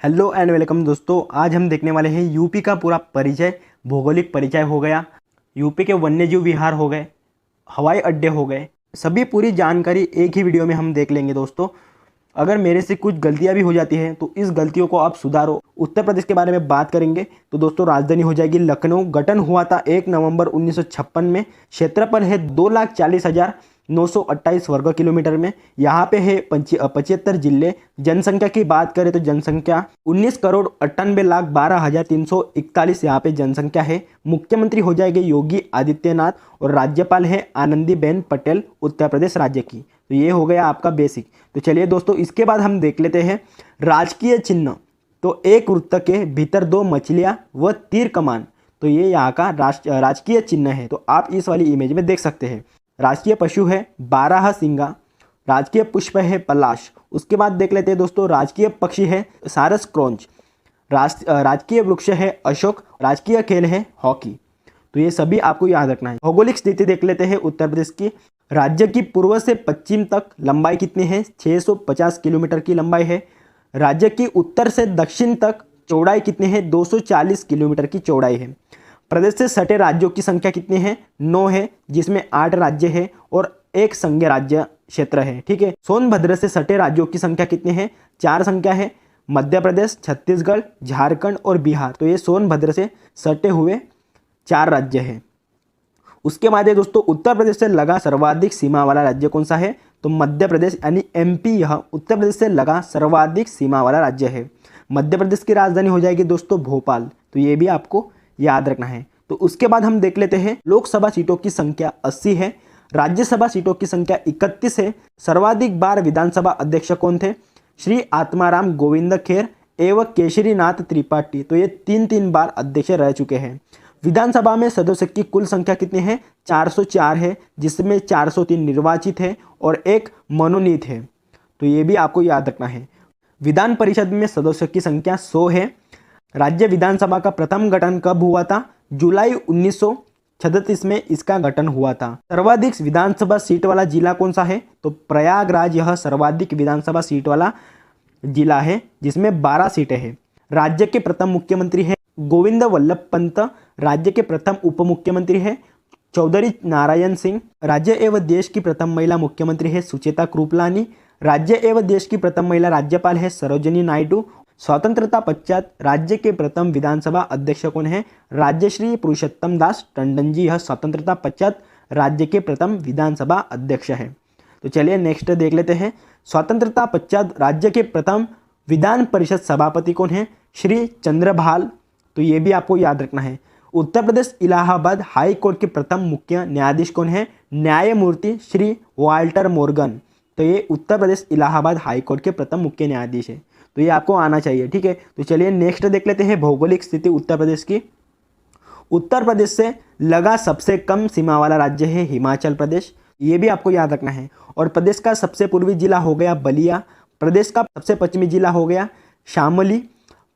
Hello and welcome दोस्तों। आज हम देखने वाले हैं यूपी का पूरा परिचय। भौगोलिक परिचय हो गया, यूपी के वन्यजीव विहार हो गए, हवाई अड्डे हो गए, सभी पूरी जानकारी एक ही वीडियो में हम देख लेंगे दोस्तों। अगर मेरे से कुछ गलतियां भी हो जाती हैं तो इस गलतियों को आप सुधारो। उत्तर प्रदेश के बारे में बात करेंगे तो दोस्तों राजधानी हो जाएगी लखनऊ। गठन हुआ था 1 नवंबर 1956 में। क्षेत्रफल है 2,40,928 वर्ग किलोमीटर में। यहाँ पे है 75 जिले। जनसंख्या की बात करें तो जनसंख्या 19,98,12,341 यहाँ पे जनसंख्या है। मुख्यमंत्री हो जाएंगे योगी आदित्यनाथ और राज्यपाल है आनंदीबेन पटेल उत्तर प्रदेश राज्य की। तो ये हो गया आपका बेसिक। तो चलिए दोस्तों, इसके बाद हम देख लेते हैं राजकीय चिन्ह। तो एक वृत्त के भीतर 2 मछलियां व तीर कमान, तो ये यहाँ का राजकीय चिन्ह है। तो आप इस वाली इमेज में देख सकते हैं। राजकीय पशु है बारहसिंगा, राजकीय पुष्प है पलाश। उसके बाद देख लेते हैं दोस्तों, राजकीय पक्षी है सारस क्रोंच, राजकीय वृक्ष है अशोक, राजकीय खेल है हॉकी। तो ये सभी आपको याद रखना है। भौगोलिक स्थिति देख लेते हैं उत्तर प्रदेश की। राज्य की पूर्व से पश्चिम तक लंबाई कितनी है? 650 किलोमीटर की लंबाई है। राज्य की उत्तर से दक्षिण तक चौड़ाई कितनी है? 240 किलोमीटर की चौड़ाई है। प्रदेश से सटे राज्यों की संख्या कितनी है? 9 है, जिसमें 8 राज्य है और 1 संघीय राज्य क्षेत्र है। ठीक है। सोनभद्र से सटे राज्यों की संख्या कितनी है? 4 संख्या है। मध्य प्रदेश, छत्तीसगढ़, झारखंड और बिहार। तो ये सोनभद्र से सटे हुए 4 राज्य है। उसके बाद है दोस्तों, उत्तर प्रदेश से लगा सर्वाधिक सीमा वाला राज्य कौन सा है? तो मध्य प्रदेश यानी एमपी, यह उत्तर प्रदेश से लगा सर्वाधिक सीमा वाला राज्य है। मध्य प्रदेश की राजधानी हो जाएगी दोस्तों भोपाल। तो ये भी आपको याद रखना है। तो उसके बाद हम देख लेते हैं लोकसभा सीटों की संख्या 80 है, राज्यसभा सीटों की संख्या 31 है। सर्वाधिक बार विधानसभा अध्यक्ष कौन थे? श्री आत्माराम गोविंद खेर एवं केशरीनाथ त्रिपाठी। तो ये 3 बार अध्यक्ष रह चुके हैं। विधानसभा में सदस्यों की कुल संख्या कितनी है? 404 है, जिसमें 403 निर्वाचित है और 1 मनोनीत है। तो ये भी आपको याद रखना है। विधान परिषद में सदस्यों की संख्या 100 है। राज्य विधानसभा का प्रथम गठन कब हुआ था? जुलाई 1936 में इसका गठन हुआ था। सर्वाधिक विधानसभा सीट वाला जिला कौन सा है? तो प्रयागराज यह सर्वाधिक विधानसभा सीट वाला जिला है, जिसमें 12 सीटें हैं। राज्य के प्रथम मुख्यमंत्री है गोविंद वल्लभ पंत। राज्य के प्रथम उप मुख्यमंत्री है चौधरी नारायण सिंह। राज्य एवं देश की प्रथम महिला मुख्यमंत्री है सुचेता कृपलानी। राज्य एवं देश की प्रथम महिला राज्यपाल है सरोजिनी नायडू। स्वतंत्रता पश्चात राज्य के प्रथम विधानसभा अध्यक्ष कौन है? राज्यश्री पुरुषोत्तम दास टंडन जी। यह स्वतंत्रता पश्चात राज्य के प्रथम विधानसभा अध्यक्ष है। तो चलिए नेक्स्ट देख लेते हैं। स्वतंत्रता पश्चात राज्य के प्रथम विधान परिषद सभापति कौन है? श्री चंद्रभाल। तो ये भी आपको याद रखना है। उत्तर प्रदेश इलाहाबाद हाई कोर्ट के प्रथम मुख्य न्यायाधीश कौन है? न्यायमूर्ति श्री वाल्टर मोर्गन। तो ये उत्तर प्रदेश इलाहाबाद हाई कोर्ट के प्रथम मुख्य न्यायाधीश है। तो ये आपको आना चाहिए। ठीक है। तो चलिए नेक्स्ट देख लेते हैं भौगोलिक स्थिति उत्तर प्रदेश की। उत्तर प्रदेश से लगा सबसे कम सीमा वाला राज्य है हिमाचल प्रदेश। ये भी आपको याद रखना है। और प्रदेश का सबसे पूर्वी जिला हो गया बलिया। प्रदेश का सबसे पश्चिमी जिला हो गया शामली।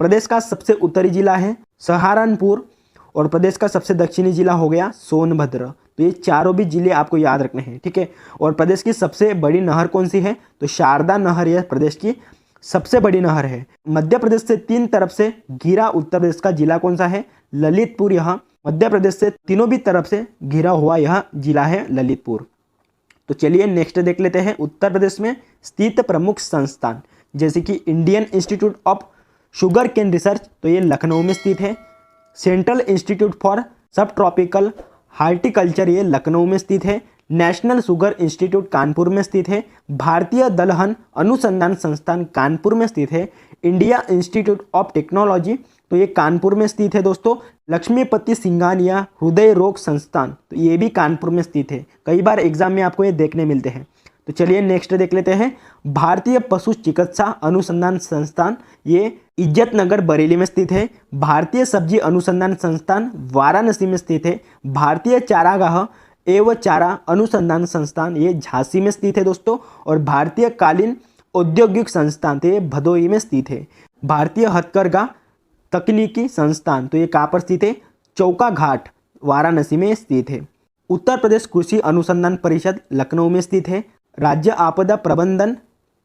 प्रदेश का सबसे उत्तरी जिला है सहारनपुर और प्रदेश का सबसे दक्षिणी जिला हो गया सोनभद्र। तो ये चारों भी जिले आपको याद रखने हैं। ठीक है। और प्रदेश की सबसे बड़ी नहर कौन सी है? तो शारदा नहर यह प्रदेश की सबसे बड़ी नहर है। मध्य प्रदेश से 3 तरफ से घिरा उत्तर प्रदेश का जिला कौन सा है? ललितपुर। यह मध्य प्रदेश से तीनों भी तरफ से घिरा हुआ यह जिला है ललितपुर। तो चलिए नेक्स्ट देख लेते हैं। उत्तर प्रदेश में स्थित प्रमुख संस्थान जैसे कि Indian Institute of Sugar Cane Research, तो ये लखनऊ में स्थित है। Central Institute for Sub Tropical Horticulture, ये लखनऊ में स्थित है। नेशनल शुगर इंस्टीट्यूट कानपुर में स्थित है। भारतीय दलहन अनुसंधान संस्थान कानपुर में स्थित है। इंडिया इंस्टीट्यूट ऑफ टेक्नोलॉजी, तो ये कानपुर में स्थित है दोस्तों। लक्ष्मीपति सिंघानिया हृदय रोग संस्थान, तो ये भी कानपुर में स्थित है। कई बार एग्जाम में आपको ये देखने मिलते हैं। तो चलिए नेक्स्ट देख लेते हैं। भारतीय पशु चिकित्सा अनुसंधान संस्थान, ये इज्जतनगर बरेली में स्थित है। भारतीय सब्जी अनुसंधान संस्थान वाराणसी में स्थित है। भारतीय चारागाह एवं चारा अनुसंधान संस्थान, ये झांसी में स्थित है दोस्तों। और भारतीय कालीन औद्योगिक संस्थान, तो ये भदोही में स्थित है। भारतीय हथकरघा तकनीकी संस्थान, तो ये कहाँ पर स्थित है? चौका घाट वाराणसी में स्थित है। उत्तर प्रदेश कृषि अनुसंधान परिषद लखनऊ में स्थित है। राज्य आपदा प्रबंधन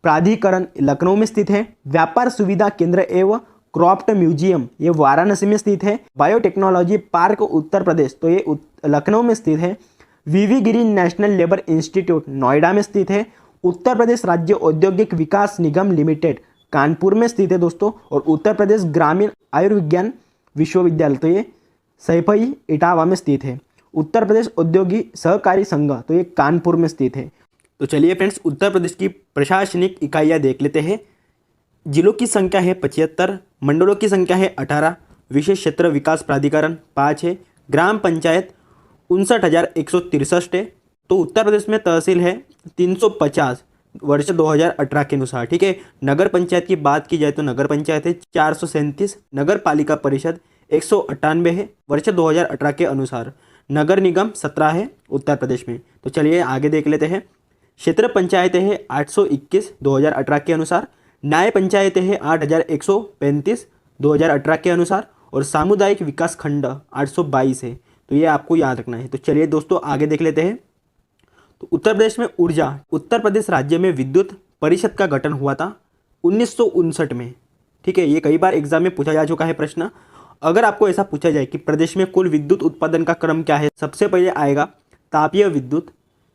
प्राधिकरण लखनऊ में स्थित है। व्यापार सुविधा केंद्र एवं क्रॉफ्ट म्यूजियम ये वाराणसी में स्थित है। बायोटेक्नोलॉजी पार्क उत्तर प्रदेश तो ये लखनऊ में स्थित है। वीवी गिरी नेशनल लेबर इंस्टीट्यूट नोएडा में स्थित है। उत्तर प्रदेश राज्य औद्योगिक विकास निगम लिमिटेड कानपुर में स्थित है दोस्तों। और उत्तर प्रदेश ग्रामीण आयुर्विज्ञान विश्वविद्यालय तो ये सैफई इटावा में स्थित है। उत्तर प्रदेश औद्योगिक सहकारी संघ तो ये कानपुर में स्थित है। तो चलिए फ्रेंड्स, उत्तर प्रदेश की प्रशासनिक इकाइयाँ देख लेते हैं। जिलों की संख्या है 75, मंडलों की संख्या है 18, विशेष क्षेत्र विकास प्राधिकरण 5 है, ग्राम पंचायत 59,163 है। तो उत्तर प्रदेश में तहसील है 350 वर्ष 2018 के अनुसार, ठीक है। नगर पंचायत की बात की जाए तो नगर पंचायत है 437, नगर पालिका परिषद 198 है वर्ष 2018 के अनुसार। नगर निगम 17 है उत्तर प्रदेश में। तो चलिए आगे देख लेते हैं। क्षेत्र पंचायतें हैं 821 2018 के अनुसार। न्याय पंचायतें हैं 8,135 2018 के अनुसार। और सामुदायिक विकास खंड 822 है। तो ये आपको याद रखना है। तो चलिए दोस्तों आगे देख लेते हैं। तो उत्तर प्रदेश में ऊर्जा, उत्तर प्रदेश राज्य में विद्युत परिषद का गठन हुआ था 1959 में, ठीक है। ये कई बार एग्जाम में पूछा जा चुका है प्रश्न। अगर आपको ऐसा पूछा जाए कि प्रदेश में कुल विद्युत उत्पादन का क्रम क्या है, सबसे पहले आएगा तापीय विद्युत,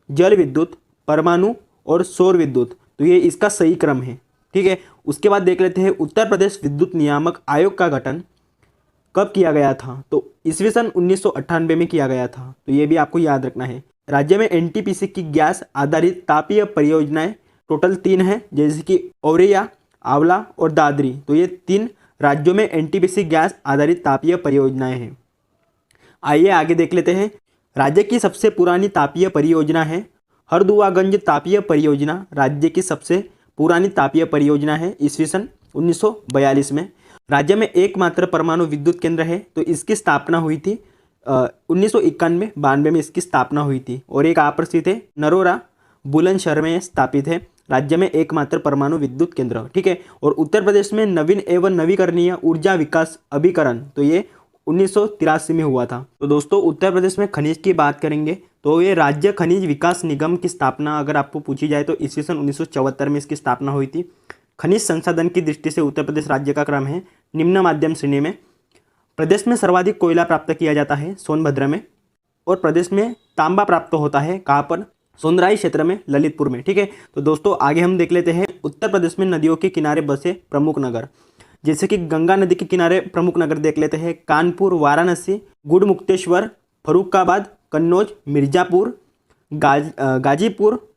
जल विद्युत, परमाणु और सौर विद्युत। तो ये इसका सही क्रम है, ठीक है। उसके बाद देख लेते हैं उत्तर प्रदेश विद्युत नियामक आयोग का गठन कब किया गया था। तो ईस्वी सन 1998 में किया गया था। तो ये भी आपको याद रखना है। राज्य में एनटीपीसी की गैस आधारित तापीय परियोजनाएं टोटल 3 हैं, जैसे कि औरैया, आंवला और दादरी। तो ये 3 राज्यों में एनटीपीसी गैस आधारित तापीय परियोजनाएं हैं। आइए आगे देख लेते हैं। राज्य की सबसे पुरानी तापीय परियोजना है हरदुआगंज तापीय परियोजना। राज्य की सबसे पुरानी तापीय परियोजना है ईस्वी सन 1942 में। राज्य में एकमात्र परमाणु विद्युत केंद्र है। तो इसकी स्थापना हुई थी 1991-92 में इसकी स्थापना हुई थी। और एक आप स्थित है नरोरा बुलंदशहर में स्थापित है। राज्य में एकमात्र परमाणु विद्युत केंद्र, ठीक है। और उत्तर प्रदेश में नवीन एवं नवीकरणीय ऊर्जा विकास अभिकरण तो ये 1983 में हुआ था। तो दोस्तों उत्तर प्रदेश में खनिज की बात करेंगे तो ये राज्य खनिज विकास निगम की स्थापना अगर आपको पूछी जाए तो ईस्वी सन 1974 में इसकी स्थापना हुई थी। खनिज संसाधन की दृष्टि से उत्तर प्रदेश राज्य का क्रम है निम्न माध्यम श्रेणी में। प्रदेश में सर्वाधिक कोयला प्राप्त किया जाता है सोनभद्र में। और प्रदेश में तांबा प्राप्त होता है कहाँ पर, सोनराई क्षेत्र में, ललितपुर में, ठीक है। तो दोस्तों आगे हम देख लेते हैं उत्तर प्रदेश में नदियों के किनारे बसे प्रमुख नगर। जैसे कि गंगा नदी के किनारे प्रमुख नगर देख लेते हैं कानपुर, वाराणसी, गुड़मुक्तेश्वर, फरुखाबाद, कन्नौज, मिर्जापुर, गाजीपुर,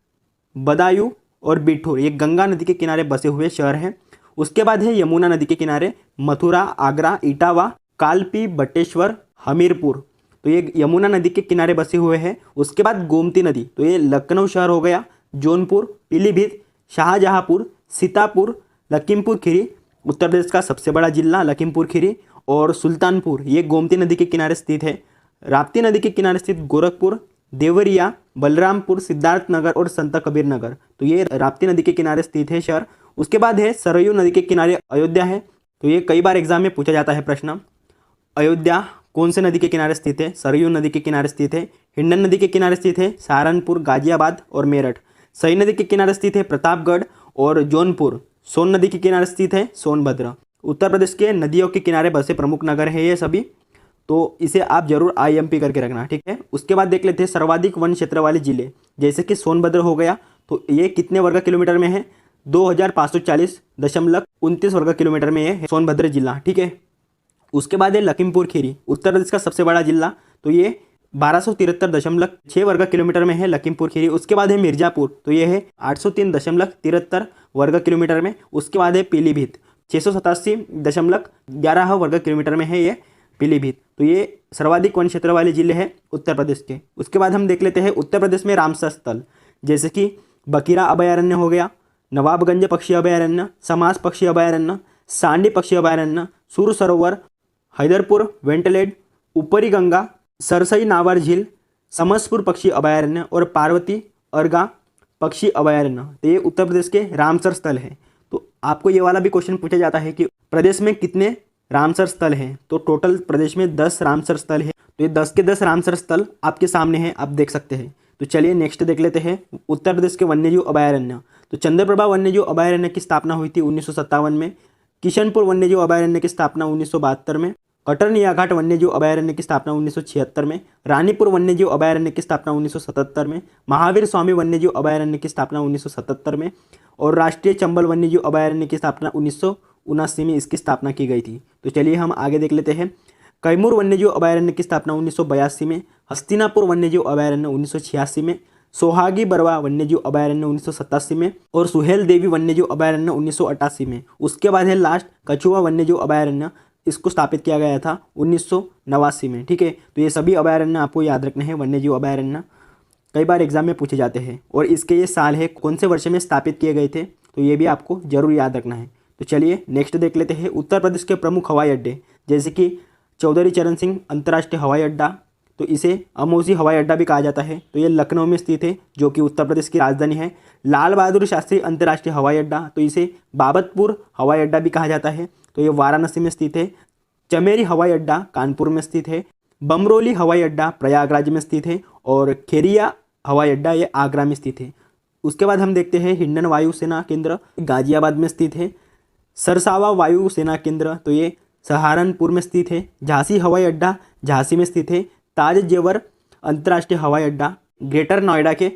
बदायूं और बिठूर। ये गंगा नदी के किनारे बसे हुए शहर हैं। उसके बाद है यमुना नदी के किनारे मथुरा, आगरा, इटावा, कालपी, बटेश्वर, हमीरपुर। तो ये यमुना नदी के किनारे बसे हुए हैं। उसके बाद गोमती नदी तो ये लखनऊ शहर हो गया, जौनपुर, पीलीभीत, शाहजहांपुर, सीतापुर, लखीमपुर खीरी, उत्तर प्रदेश का सबसे बड़ा जिला लखीमपुर खीरी, और सुल्तानपुर ये गोमती नदी के किनारे स्थित है। राप्ती नदी के किनारे स्थित गोरखपुर, देवरिया, बलरामपुर, सिद्धार्थनगर और संत कबीर नगर। तो ये राप्ती नदी के किनारे स्थित है शहर। उसके बाद है सरयू नदी के किनारे अयोध्या है। तो ये कई बार एग्जाम में पूछा जाता है प्रश्न। अयोध्या कौन से नदी के किनारे स्थित है, सरयू नदी के किनारे स्थित है। हिंडन नदी के किनारे स्थित है सहारनपुर, गाजियाबाद और मेरठ। सई नदी के किनारे स्थित है प्रतापगढ़ और जौनपुर। सोन नदी के किनारे स्थित है सोनभद्र। उत्तर प्रदेश के नदियों के किनारे बसे प्रमुख नगर है ये सभी। तो इसे आप जरूर IMP करके रखना, ठीक है। उसके बाद देख लेते हैं सर्वाधिक वन क्षेत्र वाले जिले। जैसे कि सोनभद्र हो गया, तो ये कितने वर्ग किलोमीटर में है, 2540.29 वर्ग किलोमीटर में है सोनभद्र जिला, ठीक है। उसके बाद है लखीमपुर खीरी, उत्तर प्रदेश का सबसे बड़ा जिला। तो ये 1273.6 वर्ग किलोमीटर में है लखीमपुर खीरी। उसके बाद है मिर्जापुर, तो ये है 803.73 वर्ग किलोमीटर में। उसके बाद है पीलीभीत, 687.11 वर्ग किलोमीटर में है ये पीलीभीत। तो ये सर्वाधिक वन क्षेत्र वाले जिले हैं उत्तर प्रदेश के। उसके बाद हम देख लेते हैं उत्तर प्रदेश में रामसर स्थल, जैसे कि बकीरा अभयारण्य हो गया, नवाबगंज पक्षी अभयारण्य, समास पक्षी अभयारण्य, सांडी पक्षी अभयारण्य, सूर सरोवर, हैदरपुर वेंटलेड, ऊपरी गंगा, सरसई नावर झील, समसपुर पक्षी अभयारण्य और पार्वती अर्गा पक्षी अभयारण्य। तो ये उत्तर प्रदेश के रामसर स्थल हैं। तो आपको ये वाला भी क्वेश्चन पूछा जाता है कि प्रदेश में कितने रामसर स्थल हैं। तो टोटल प्रदेश में 10 रामसर स्थल हैं। तो ये 10 के 10 रामसर स्थल आपके सामने हैं, आप देख सकते हैं। तो चलिए नेक्स्ट देख लेते हैं उत्तर प्रदेश के वन्यजीव अभयारण्य। तो चंद्रप्रभा वन्यजीव अभयारण्य की स्थापना हुई थी 1957 में। किशनपुर वन्यजीव अभयारण्य की स्थापना 1972 में। कटरनिया घाट वन्यजीव अभयारण्य की स्थापना 1976 में। रानीपुर वन्यजीव अभयारण्य की स्थापना 1977 में। महावीर स्वामी वन्यजीव अभयारण्य की स्थापना 1977 में। और राष्ट्रीय चंबल वन्यजीव अभयारण्य की स्थापना 1979 में इसकी स्थापना की गई थी। तो चलिए हम आगे देख लेते हैं। कैमूर वन्यजीव अभयारण्य की स्थापना 1982 में। हस्तिनापुर वन्यजीव अभयारण्य 1986 में। सोहागी बरवा वन्यजीव अभयारण्य 1987 में। और सुहेल देवी वन्यजीव अभयारण्य 1988 में। उसके बाद है लास्ट कछुआ वन्यजीव अभयारण्य, इसको स्थापित किया गया था 1989 में। ठीक है, तो ये सभी अभयारण्य आपको याद रखने हैं, वन्यजीव अभयारण्य कई बार एग्जाम में पूछे जाते हैं। और इसके ये साल है कौन से वर्ष में स्थापित किए गए थे, तो ये भी आपको जरूर याद रखना है। तो चलिए नेक्स्ट देख लेते हैं। उत्तर प्रदेश के प्रमुख हवाई अड्डे, जैसे कि चौधरी चरण सिंह अंतर्राष्ट्रीय हवाई अड्डा, तो इसे अमौसी हवाई अड्डा भी कहा जाता है, तो ये लखनऊ में स्थित है जो कि उत्तर प्रदेश की राजधानी है। लाल बहादुर शास्त्री अंतर्राष्ट्रीय हवाई अड्डा, तो इसे बाबतपुर हवाई अड्डा भी कहा जाता है, तो ये वाराणसी में स्थित है। चमेरी हवाई अड्डा कानपुर में स्थित है। बमरोली हवाई अड्डा प्रयागराज में स्थित है। और खेरिया हवाई अड्डा ये आगरा में स्थित है। उसके बाद हम देखते हैं हिंडन वायु सेना केंद्र गाजियाबाद में स्थित है। सरसावा वायु सेना केंद्र, तो ये सहारनपुर में स्थित है। झांसी हवाई अड्डा झांसी में स्थित है। ताज जेवर अंतर्राष्ट्रीय हवाई अड्डा ग्रेटर नोएडा के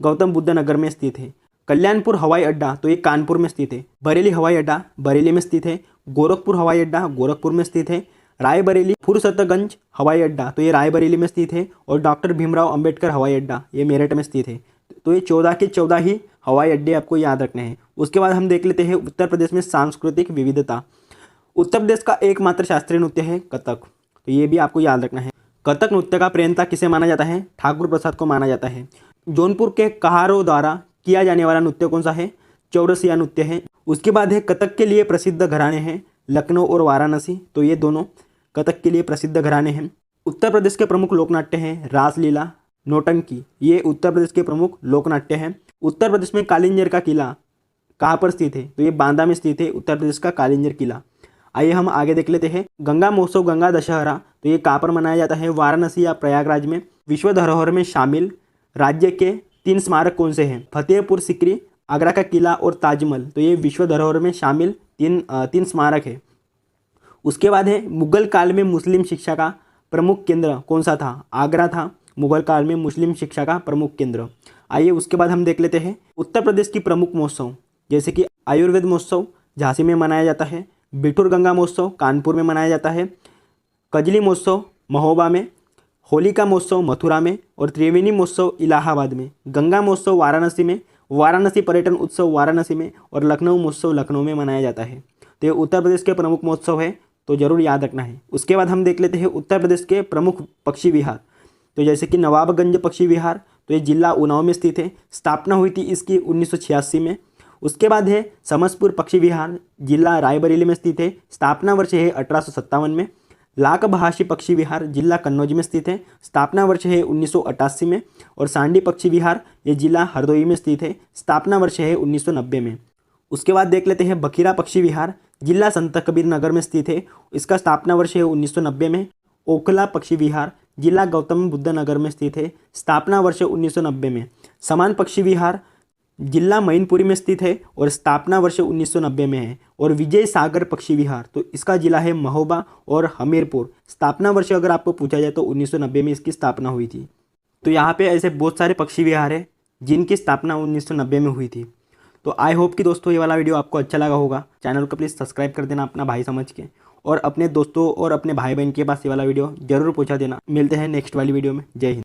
गौतम बुद्ध नगर में स्थित है। कल्याणपुर हवाई अड्डा, तो ये कानपुर में स्थित है। बरेली हवाई अड्डा बरेली में स्थित है। गोरखपुर हवाई अड्डा गोरखपुर में स्थित है। रायबरेली फुरसतगंज हवाई अड्डा, तो ये रायबरेली में स्थित है। और डॉक्टर भीमराव अंबेडकर हवाई अड्डा ये मेरठ में स्थित है। तो ये 14 के 14 ही हवाई अड्डे आपको याद रखने हैं। उसके बाद हम देख लेते हैं उत्तर प्रदेश में सांस्कृतिक विविधता। उत्तर प्रदेश का एकमात्र शास्त्रीय नृत्य है कथक, तो ये भी आपको याद रखना है। कथक नृत्य का प्रेरणा किसे माना जाता है? ठाकुर प्रसाद को माना जाता है। जौनपुर के कहारों द्वारा किया जाने वाला नृत्य कौन सा है? चौरसिया नृत्य है। उसके बाद है कथक के लिए प्रसिद्ध घराने हैं लखनऊ और वाराणसी, तो ये दोनों कथक के लिए प्रसिद्ध घराने हैं। उत्तर प्रदेश के प्रमुख लोकनाट्य हैं रासलीला, नौटंकी, ये उत्तर प्रदेश के प्रमुख लोकनाट्य हैं। उत्तर प्रदेश में कालिंजर का किला कहाँ पर स्थित है? तो ये बांदा में स्थित है उत्तर प्रदेश का कालिंजर किला। आइए हम आगे देख लेते हैं। गंगा महोत्सव गंगा दशहरा, तो ये कहाँ पर मनाया जाता है? वाराणसी या प्रयागराज में। विश्व धरोहर में शामिल राज्य के 3 स्मारक कौन से हैं? फतेहपुर सिकरी, आगरा का किला और ताजमहल, तो ये विश्व धरोहर में शामिल तीन स्मारक है। उसके बाद है मुगल काल में मुस्लिम शिक्षा का प्रमुख केंद्र कौन सा था? आगरा था मुगल काल में मुस्लिम शिक्षा का प्रमुख केंद्र। आइए उसके बाद हम देख लेते हैं उत्तर प्रदेश की प्रमुख महोत्सव, जैसे कि आयुर्वेद महोत्सव झांसी में मनाया जाता है। बिठूर गंगा महोत्सव कानपुर में मनाया जाता है। कजली महोत्सव महोबा में। होलिका महोत्सव मथुरा में। और त्रिवेणी महोत्सव इलाहाबाद में। गंगा महोत्सव वाराणसी में। वाराणसी पर्यटन उत्सव वाराणसी में। और लखनऊ महोत्सव लखनऊ में मनाया जाता है। तो ये उत्तर प्रदेश के प्रमुख महोत्सव है, तो जरूर याद रखना है। उसके बाद हम देख लेते हैं उत्तर प्रदेश के प्रमुख पक्षी विहार, तो जैसे कि नवाबगंज पक्षी विहार, तो ये जिला उन्नाव में स्थित है। स्थापना हुई थी इसकी 1986 में। उसके बाद है समसपुर पक्षी विहार, जिला रायबरेली में स्थित है। स्थापना वर्ष है 1857 में। लाख बहाशी पक्षी विहार, जिला कन्नौज में स्थित है। स्थापना वर्ष है 1988 में। और सांडी पक्षी विहार, ये जिला हरदोई में स्थित है। स्थापना वर्ष है 1990 में। उसके बाद देख लेते हैं बखीरा पक्षी विहार, जिला संत कबीर नगर में स्थित है। इसका स्थापना वर्ष है 1990 में। ओखला पक्षी विहार, जिला गौतम बुद्ध नगर में स्थित है। स्थापना वर्ष 1990 में। समान पक्षी विहार, जिला मैनपुरी में स्थित है और स्थापना वर्ष 1990 में है। और विजय सागर पक्षी विहार, तो इसका जिला है महोबा और हमीरपुर। स्थापना वर्ष अगर आपको पूछा जाए तो 1990 में इसकी स्थापना हुई थी। तो यहाँ पे ऐसे बहुत सारे पक्षी विहार है जिनकी स्थापना 1990 में हुई थी। तो आई होप कि दोस्तों ये वाला वीडियो आपको अच्छा लगा होगा। चैनल को प्लीज़ सब्सक्राइब कर देना अपना भाई समझ के, और अपने दोस्तों और अपने भाई बहन के पास ये वाला वीडियो जरूर पहुँचा देना। मिलते हैं नेक्स्ट वाली वीडियो में। जय हिंद।